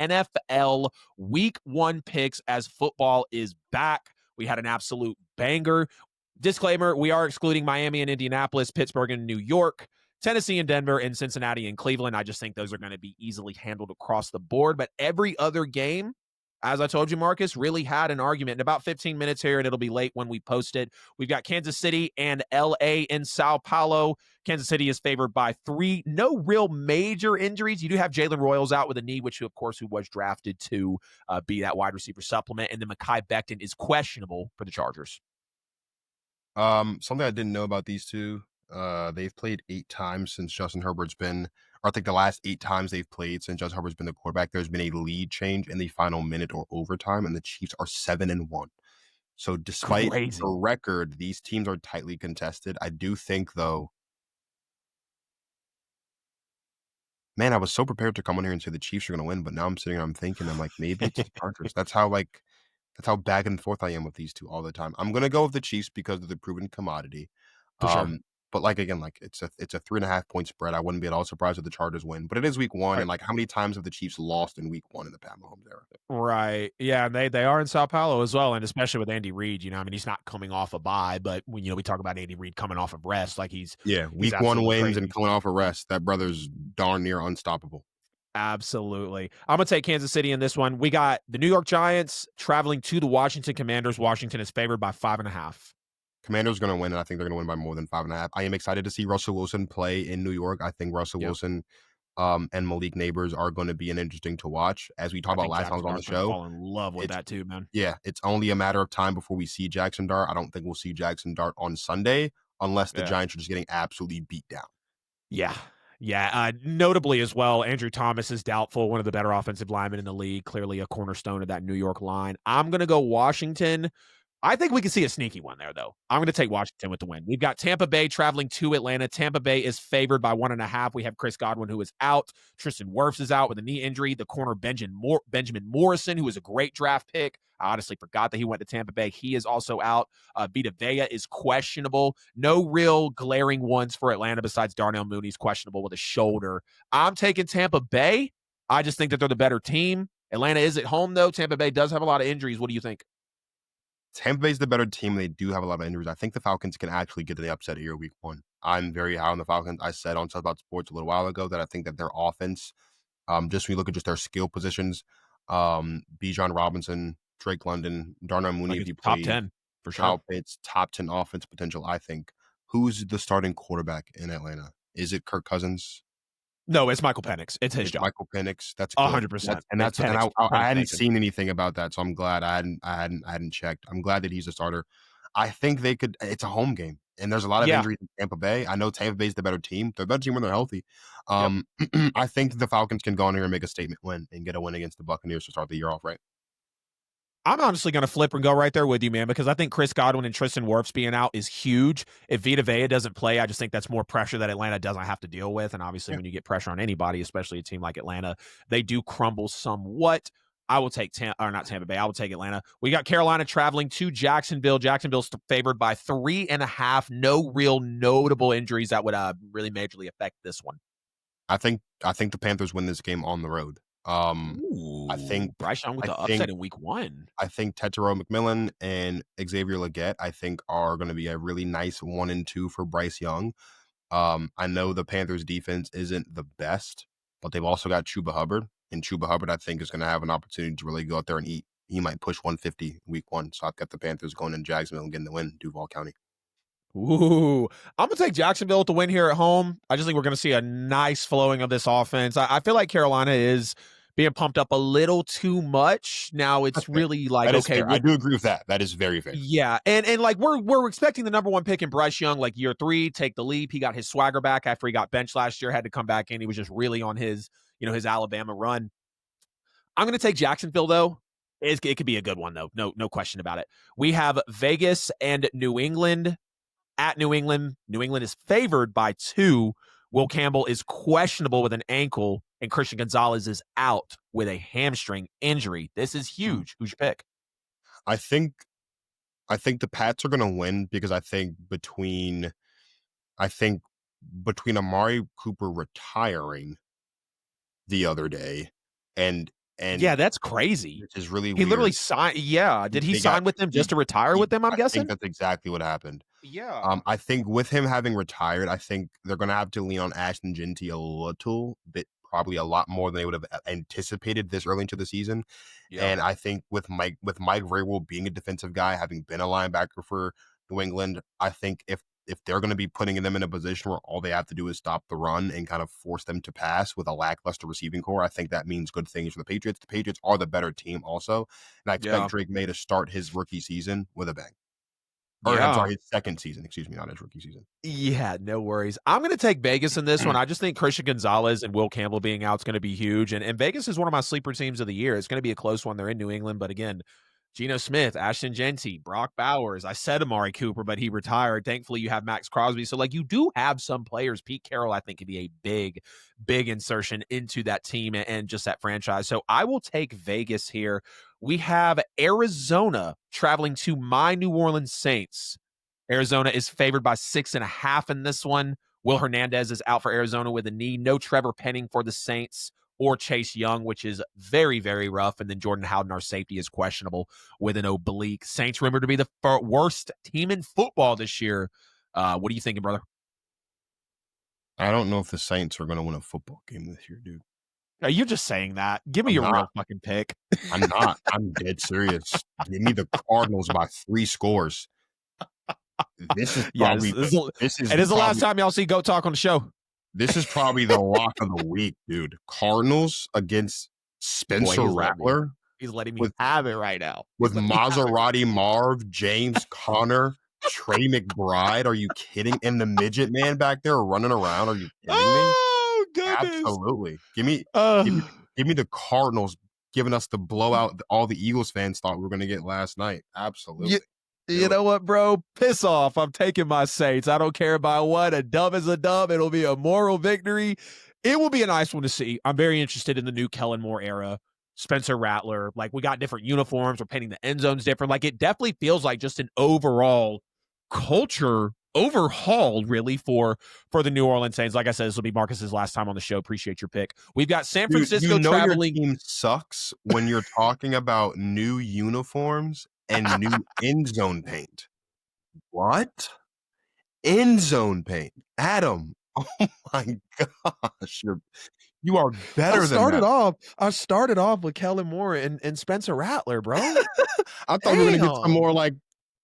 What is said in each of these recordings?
NFL Week 1 picks as football is back. We had an absolute banger. Disclaimer, we are excluding Miami and Indianapolis, Pittsburgh and New York, Tennessee and Denver, and Cincinnati and Cleveland. I just think those are going to be easily handled across the board. But every other game, as I told you, Marcus, really had an argument. In about 15 minutes here, and it'll be late when we post it. We've got Kansas City and LA in Sao Paulo. Kansas City is favored by 3. No real major injuries. You do have Jalen Royals out with a knee, who was drafted to be that wide receiver supplement. And then Mekhi Becton is questionable for the Chargers. Something I didn't know about these two. They've played 8 times since Justin Herbert's been, or I think the last 8 times they've played since Justin Herbert's been the quarterback, there's been a lead change in the final minute or overtime, and the Chiefs are 7-1. So despite Crazy. the record, these teams are tightly contested. I do think, though, man, I was so prepared to come on here and say the Chiefs are going to win, but now I'm sitting here, I'm thinking, I'm like, maybe it's the Chargers. That's how back and forth I am with these two all the time. I'm going to go with the Chiefs because of the proven commodity. For sure. But again, it's a 3.5 point spread. I wouldn't be at all surprised if the Chargers win. But it is week 1, Right. and how many times have the Chiefs lost in week 1 in the Pat Mahomes era? Right. Yeah, and they are in Sao Paulo as well, and especially with Andy Reid, he's not coming off a bye, but when we talk about Andy Reid coming off of rest, he's week 1 wins crazy. and coming off a rest. That brother's darn near unstoppable. Absolutely. I'm going to take Kansas City in this one. We got the New York Giants traveling to the Washington Commanders. Washington is favored by 5.5. Commanders going to win, and I think they're going to win by more than 5.5. I am excited to see Russell Wilson play in New York. I think Russell Wilson and Malik Neighbors are going to be an interesting to watch. As we talked about last time I was on the show, fall in love with that too, man. Yeah, it's only a matter of time before we see Jackson Dart. I don't think we'll see Jackson Dart on Sunday unless the Giants are just getting absolutely beat down. Yeah. Yeah, notably as well, Andrew Thomas is doubtful, one of the better offensive linemen in the league, clearly a cornerstone of that New York line. I'm going to go Washington. I think we can see a sneaky one there, though. I'm going to take Washington with the win. We've got Tampa Bay traveling to Atlanta. Tampa Bay is favored by 1.5. We have Chris Godwin, who is out. Tristan Wirfs is out with a knee injury. The corner Benjamin Morrison, who is a great draft pick. I honestly forgot that he went to Tampa Bay. He is also out. Vita Vea is questionable. No real glaring ones for Atlanta besides Darnell Mooney's questionable with a shoulder. I'm taking Tampa Bay. I just think that they're the better team. Atlanta is at home, though. Tampa Bay does have a lot of injuries. What do you think? Tampa Bay's the better team. They do have a lot of injuries. I think the Falcons can actually get to the upset here week 1. I'm very high on the Falcons. I said on Stuff About Sports a little while ago that I think that their offense, just when you look at just their skill positions, Bijan Robinson, Drake London, Darnell Mooney, if you play top 10 for sure. Kyle Pitts, top 10 offense potential, I think. Who's the starting quarterback in Atlanta? Is it Kirk Cousins? No, it's Michael Penix. It's his job. Michael Penix. That's good. 100%. I hadn't seen anything about that, so I'm glad I hadn't checked. I'm glad that he's a starter. I think they could. It's a home game, and there's a lot of injuries in Tampa Bay. I know Tampa Bay's the better team. They're the better team when they're healthy. I think the Falcons can go in here and make a statement win and get a win against the Buccaneers to start the year off right. I'm honestly going to flip and go right there with you, man, because I think Chris Godwin and Tristan Wirfs being out is huge. If Vita Vea doesn't play, I just think that's more pressure that Atlanta doesn't have to deal with. And obviously, when you get pressure on anybody, especially a team like Atlanta, they do crumble somewhat. I will take not Tampa Bay. I will take Atlanta. We got Carolina traveling to Jacksonville. Jacksonville's favored by 3.5. No real notable injuries that would really majorly affect this one. I think the Panthers win this game on the road. I think Bryce Young with the upset in week 1. I think Tetero McMillan and Xavier Legette, I think, are going to be a really nice 1 and 2 for Bryce Young. I know the Panthers defense isn't the best, but they've also got Chuba Hubbard, and Chuba Hubbard, I think, is going to have an opportunity to really go out there and eat. He might push 150 week 1. So I've got the Panthers going in Jacksonville and getting the win, Duval County. Ooh, I'm going to take Jacksonville with the win here at home. I just think we're going to see a nice flowing of this offense. I feel like Carolina is being pumped up a little too much. Now it's really okay. I do agree with that. That is very fair. Yeah. And we're expecting the number 1 pick in Bryce Young, year 3, take the leap. He got his swagger back after he got benched last year, had to come back in. He was just really on his Alabama run. I'm going to take Jacksonville though. It could be a good one though. No question about it. We have Vegas and New England. At New England is favored by 2. Will Campbell is questionable with an ankle, and Christian Gonzalez is out with a hamstring injury. This is huge. Who's your pick? I think the Pats are going to win because I think between Amari Cooper retiring the other day and and Yeah, that's crazy. which is really He literally weird. signed yeah, did he They got sign with them just he to retire with he them, I'm I think guessing? that's exactly what happened. Yeah. I think with him having retired, I think they're gonna have to lean on Ashton Genty a little bit, probably a lot more than they would have anticipated this early into the season. Yeah. And I think with Mike Vrabel being a defensive guy, having been a linebacker for New England, I think if they're going to be putting them in a position where all they have to do is stop the run and kind of force them to pass with a lackluster receiving core, I think that means good things for the Patriots. The Patriots are the better team also, and I expect Yeah. Drake May to start his rookie season with a bang. Or I'm Yeah. sorry, his second season, excuse me, not his rookie season. Yeah, no worries. I'm gonna take Vegas in this one. I just think Christian Gonzalez and Will Campbell being out is gonna be huge, and Vegas is one of my sleeper teams of the year. It's gonna be a close one. They're in New England, but again, Geno Smith, Ashton Genty, Brock Bowers. I said Amari Cooper, but he retired. Thankfully, you have Max Crosby. So, like, you do have some players. Pete Carroll, I think, could be a big, big insertion into that team and just that franchise. So I will take Vegas here. We have Arizona traveling to my New Orleans Saints. Arizona is favored by 6.5 in this one. Will Hernandez is out for Arizona with a knee. No Trevor Penning for the Saints or Chase Young, which is very, very rough. And then Jordan Howden, our safety, is questionable with an oblique. Saints rumored to be the worst team in football this year. What are you thinking, brother? I don't know if the Saints are going to win a football game this year, dude. Are you just saying that? Give me I'm your not. real fucking pick. I'm not. I'm dead serious. Give me the Cardinals by 3 scores. This is Yeah, probably the this is it is the last probably time y'all see Goat Talk on the show. this is probably the lock of the week, dude. Cardinals against Boy, Spencer Rattler he's letting me with have it right now. He's with letting me have it right Maserati Marv, James Conner, Trey McBride. Are you kidding? And the midget man back there running around. Are you kidding me? Oh goodness. Absolutely. Give me Uh, give me the Cardinals giving us the blowout that all the Eagles fans thought we were going to get last night. you, Absolutely. you Do it. know what, bro? Piss off. I'm taking my Saints. I don't care about what. A dub is a dub. It'll be a moral victory. It will be a nice one to see. I'm very interested in the new Kellen Moore era. Spencer Rattler. Like, we got different uniforms. We're painting the end zones different. Like, it definitely feels like just an overall culture overhaul, really, for the New Orleans Saints. Like I said, this will be Marcus's last time on the show. Appreciate your pick. We've got San Dude, you Francisco know your traveling. team sucks when you're talking about new uniforms and new end zone paint. What? End zone paint. Adam. Oh my gosh. You are better than that. I started off with Kellen Moore and Spencer Rattler, bro. I thought we were gonna get some Damn. more like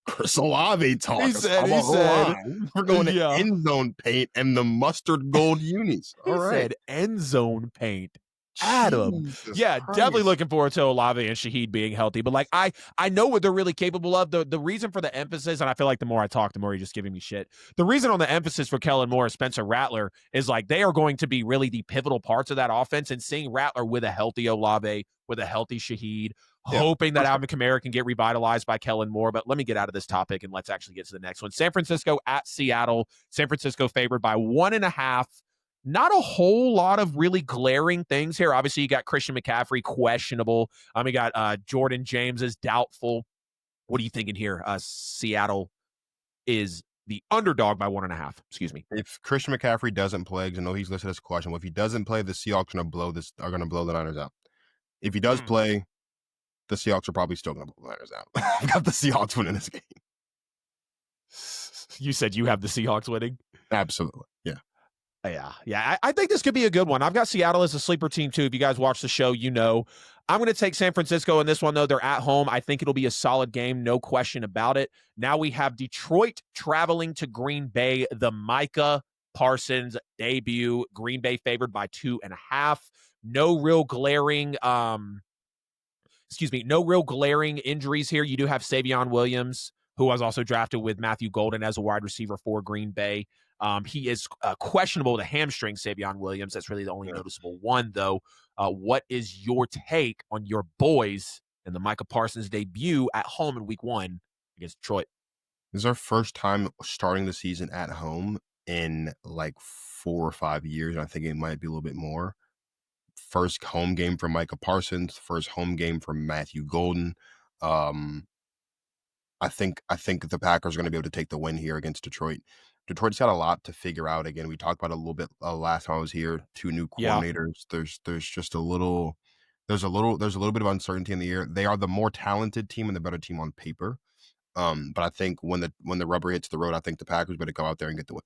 Chris Olave talk. He How said, about line? We're going to yeah. end zone paint and the mustard gold unis. All He right. said end zone paint. Adam. Jesus Yeah, definitely Christ. looking forward to Olave and Shaheed being healthy. But like I know what they're really capable of. The reason for the emphasis, and I feel like the more I talk, the more you're just giving me shit. The reason on the emphasis for Kellen Moore and Spencer Rattler is like they are going to be really the pivotal parts of that offense. And seeing Rattler with a healthy Olave, with a healthy Shaheed, Yeah, hoping for that sure. Alvin Kamara can get revitalized by Kellen Moore. But let me get out of this topic and let's actually get to the next one. San Francisco at Seattle. San Francisco favored by 1.5. Not a whole lot of really glaring things here. Obviously, you got Christian McCaffrey questionable. We got Jordan James is doubtful. What are you thinking here? Seattle is the underdog by 1.5. Excuse me. If Christian McCaffrey doesn't play, 'cause I know he's listed as questionable. If he doesn't play, the Seahawks are gonna blow the Niners out. If he does Mm. play, the Seahawks are probably still gonna blow the Niners out. I've got the Seahawks winning this game. You said you have the Seahawks winning. Absolutely. Yeah. Yeah. I think this could be a good one. I've got Seattle as a sleeper team too. If you guys watch the show, you know. I'm going to take San Francisco in this one, though. They're at home. I think it'll be a solid game, no question about it. Now we have Detroit traveling to Green Bay, the Micah Parsons debut. Green Bay favored by 2.5. No real glaring no real glaring injuries here. You do have Savion Williams, who was also drafted with Matthew Golden as a wide receiver for Green Bay. He is questionable with a hamstring, Savion Williams. That's really the only Yeah. noticeable one, though. What is your take on your boys and the Micah Parsons debut at home in week 1 against Detroit? This is our first time starting the season at home in like 4 or 5 years. And I think it might be a little bit more. First home game for Micah Parsons, first home game for Matthew Golden. I think the Packers are going to be able to take the win here against Detroit. Detroit's got a lot to figure out. Again, we talked about it a little bit last time I was here. 2 new Yeah. coordinators. There's just a little there's a little bit of uncertainty in the air. They are the more talented team and the better team on paper. But I think when the rubber hits the road, I think the Packers better go out there and get the win.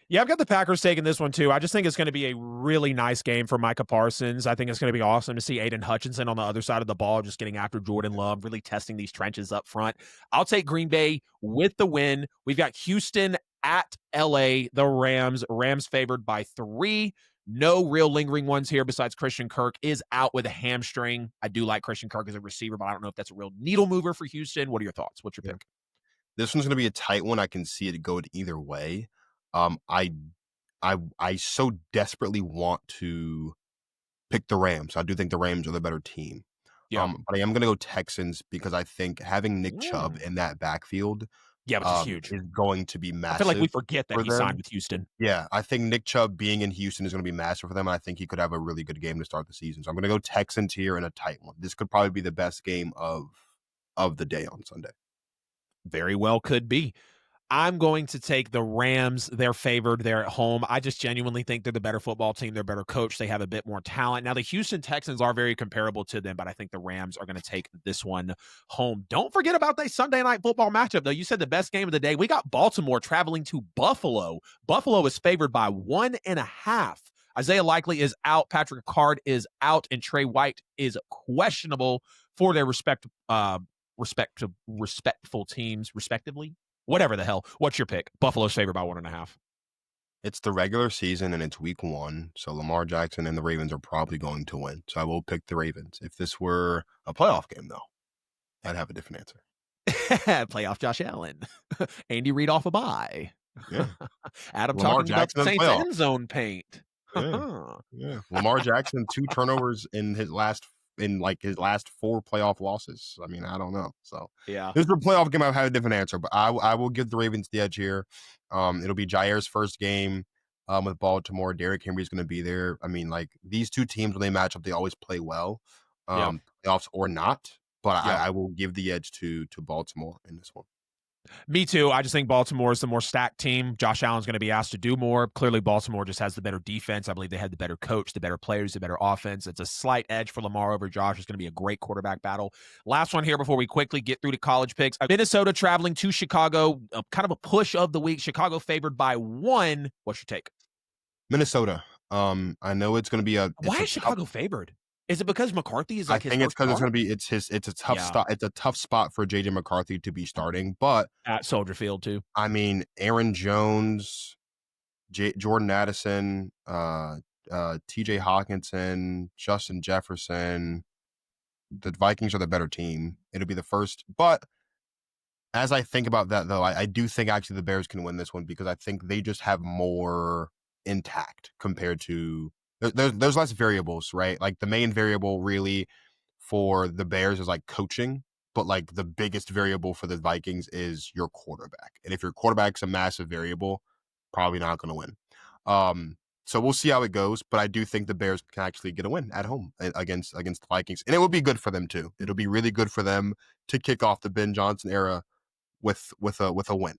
Yeah, I've got the Packers taking this one too. I just think it's going to be a really nice game for Micah Parsons. I think it's going to be awesome to see Aiden Hutchinson on the other side of the ball, just getting after Jordan Love, really testing these trenches up front. I'll take Green Bay with the win. We've got Houston at LA, the Rams. Rams favored by 3. No real lingering ones here besides Christian Kirk is out with a hamstring. I do like Christian Kirk as a receiver, but I don't know if that's a real needle mover for Houston. What are your thoughts? What's your Yeah. pick? This one's gonna be a tight one. I can see it go either way. Um, I I so desperately want to pick the Rams. I do think the Rams are the better team. Yeah. But I am gonna go Texans because I think having Nick Chubb Mm. in that backfield Yeah, which is huge. is going to be I feel like we massive forget that for he signed them. with Houston. Yeah, I think Nick Chubb being in Houston is gonna be massive for them, and I think he could have a really good game to start the season. So I'm gonna go Texans here in a tight one. This could probably be the best game of the day on Sunday. Very well could be. I'm going to take the Rams. They're favored. They're at home. I just genuinely think they're the better football team. They're better coach. They have a bit more talent. Now, the Houston Texans are very comparable to them, but I think the Rams are going to take this one home. Don't forget about that Sunday night football matchup, though. You said the best game of the day. We got Baltimore traveling to Buffalo. Buffalo is favored by 1.5. Isaiah Likely is out. Patrick Card is out, and Trey White is questionable for their respectful teams, respectively. Whatever the hell. What's your pick? Buffalo's favored by 1.5. It's the regular season and it's week 1, so Lamar Jackson and the Ravens are probably going to win. So I will pick the Ravens. If this were a playoff game, though, I'd have a different answer. Playoff Josh Allen. Andy Reid off a bye. Yeah, Adam Lamar talking about the Jackson in Saints playoffs. end zone paint. Yeah, yeah. Lamar Jackson 2 turnovers in like his last 4 playoff losses. I mean, I don't know. So Yeah. this is a playoff game. I've had a different answer, but I will give the Ravens the edge here. It'll be Jair's first game with Baltimore. Derrick Henry's going to be there. I mean, like these two teams when they match up, they always play well, Yeah. playoffs or not. But Yeah. I will give the edge to Baltimore in this one. Me too. I just think Baltimore is the more stacked team. Josh Allen's going to be asked to do more. Clearly, Baltimore just has the better defense. I believe they had the better coach, the better players, the better offense. It's a slight edge for Lamar over Josh. It's going to be a great quarterback battle. Last one here before we quickly get through to college picks. Minnesota traveling to Chicago, kind of a push of the week. Chicago favored by 1. What's your take? Minnesota. I know it's going to be Why a is Chicago favored? Is it because McCarthy is I like his think it's first because it's start? going to be it's a tough Yeah, stop. It's a tough spot for JJ McCarthy to be starting. But at Soldier Field too. I mean, Aaron Jones, Jordan Addison, TJ Hawkinson, Justin Jefferson. The Vikings are the better team. It'll be the first. But as I think about that, though, I do think actually the Bears can win this one because I think they just have more intact compared to there's less variables, right? Like the main variable really for the Bears is like coaching, but like the biggest variable for the Vikings is your quarterback. And if your quarterback's a massive variable, probably not going to win. So we'll see how it goes, but I do think the Bears can actually get a win at home against the Vikings, and it would be good for them too. It'll be really good for them to kick off the Ben Johnson era with a win,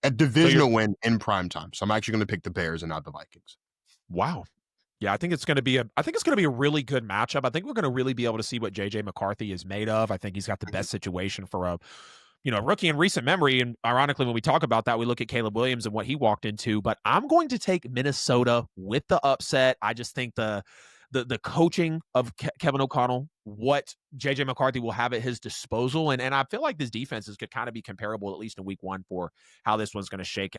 a So you're divisional win in prime time. So I'm actually going to pick the Bears and not the Vikings. wow. Yeah, I think it's gonna be a really good matchup. I think we're gonna really be able to see what JJ McCarthy is made of. I think he's got the Mhm. best situation for a rookie in recent memory. And ironically, when we talk about that, we look at Caleb Williams and what he walked into. But I'm going to take Minnesota with the upset. I just think the coaching of Kevin O'Connell, what JJ McCarthy will have at his disposal, and I feel like this defenses could kind of be comparable, at least in week 1, for how this one's going to shake